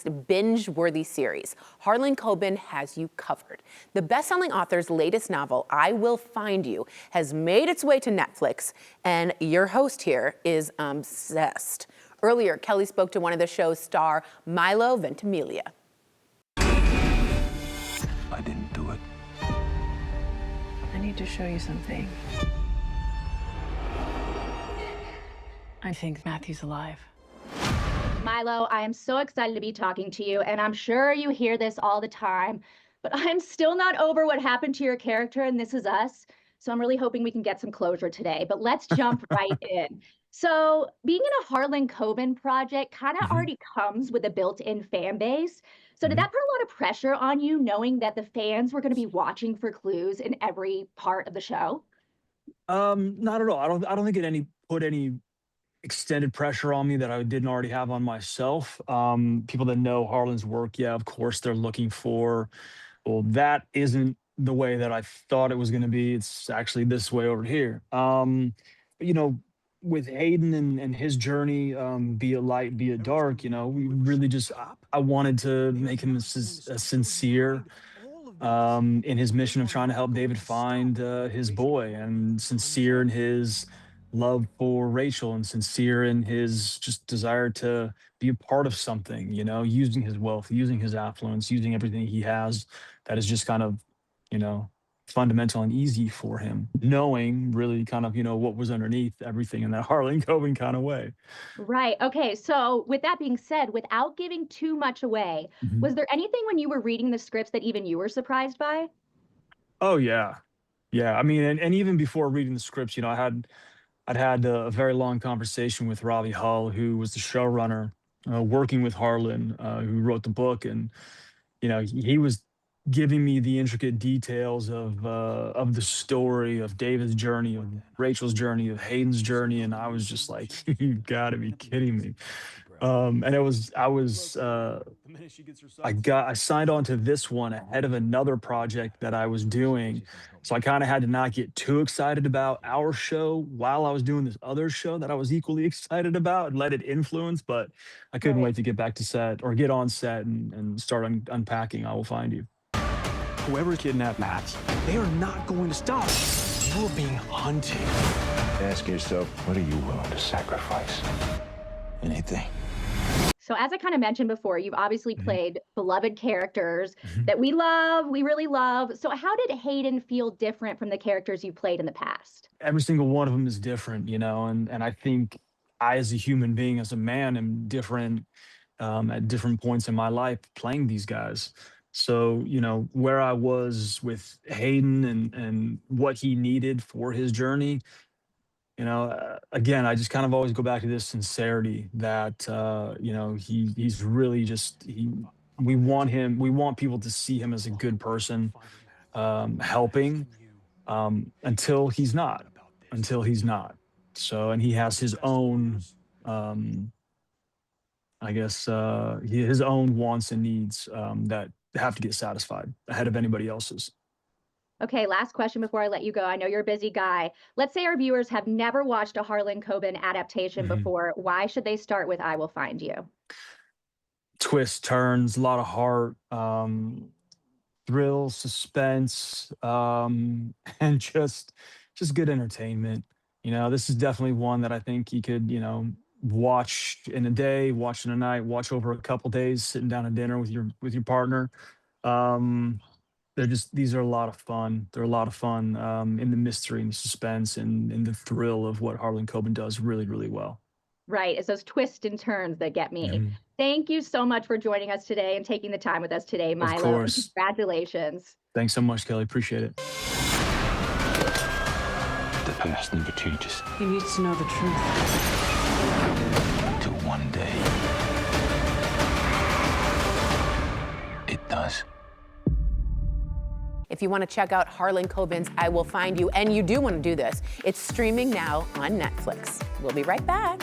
binge-worthy series. Harlan Coben has you covered. The best-selling author's latest novel, I Will Find You, has made its way to Netflix, and your host here is obsessed. Earlier, Kelly spoke to one of the show's star, Milo Ventimiglia. I didn't do it. I need to show you something. I think Matthew's alive. Milo, I am so excited to be talking to you, and I'm sure you hear this all the time, but I'm still not over what happened to your character in This Is Us, so I'm really hoping we can get some closure today, but let's jump right in. So being in a Harlan Coben project kind of already comes with a built-in fan base. So did that put a lot of pressure on you, knowing that the fans were going to be watching for clues in every part of the show? Not at all. I don't think it put any extended pressure on me that I didn't already have on myself. People that know Harlan's work, yeah, of course they're looking for, well, that isn't the way that I thought it was going to be. It's actually this way over here. You know, with Hayden and his journey, be it light, be it dark, we really just, I wanted to make him a sincere in his mission of trying to help David find his boy, and sincere in his love for Rachel, and sincere in his just desire to be a part of something, using his wealth, using his affluence, using everything he has that is just kind of, you know, fundamental and easy for him, knowing really kind of, what was underneath everything in that Harlan Coben kind of way. Right. Okay. So, with that being said, without giving too much away, Mhm. was there anything when you were reading the scripts that even you were surprised by? Oh yeah. Yeah. I mean, and even before reading the scripts, I'd had a very long conversation with Robbie Hull, who was the showrunner, working with Harlan, who wrote the book, and he was giving me the intricate details of the story of David's journey, of Rachel's journey, of Hayden's journey, and I was just like, "You got to be kidding me!" And I signed on to this one ahead of another project that I was doing. So I kind of had to not get too excited about our show while I was doing this other show that I was equally excited about, and let it influence. But I couldn't Right. wait to get back to set, or get on set, and start unpacking I Will Find You. Whoever kidnapped Matt, they are not going to stop. You are being hunted. Ask yourself, what are you willing to sacrifice? Anything. So, as I kind of mentioned before, you've obviously Mhm. played beloved characters Mhm. that we love, we really love. So, how did Hayden feel different from the characters you played in the past? Every single one of them is different, and I think I, as a human being, as a man, am different at different points in my life playing these guys. So, where I was with Hayden, and what he needed for his journey, again, I just kind of always go back to this sincerity that, he's really just, we want people to see him as a good person, helping, until he's not, until he's not. So, and he has his own, um, I guess, his own wants and needs, that have to get satisfied ahead of anybody else's. Okay, last question before I let you go. I know you're a busy guy. Let's say our viewers have never watched a Harlan Coben adaptation Mhm. before. Why should they start with I Will Find You? Twists, turns, a lot of heart, thrill, suspense, and just good entertainment. This is definitely one that I think you could, watch in a day, watch in a night, watch over a couple days, sitting down at dinner with your partner. Um, these are a lot of fun. They're a lot of fun, in the mystery and the suspense, and in the thrill of what Harlan Coben does really, really well. Right, it's those twists and turns that get me. Mhm. Thank you so much for joining us today and taking the time with us today, Of Milo, and course. congratulations. Thanks so much, Kelly. Appreciate it. The past never changes. He needs to know the truth. Till one day, it does. If you want to check out Harlan Coben's I Will Find You, and you do want to do this, it's streaming now on Netflix. We'll be right back.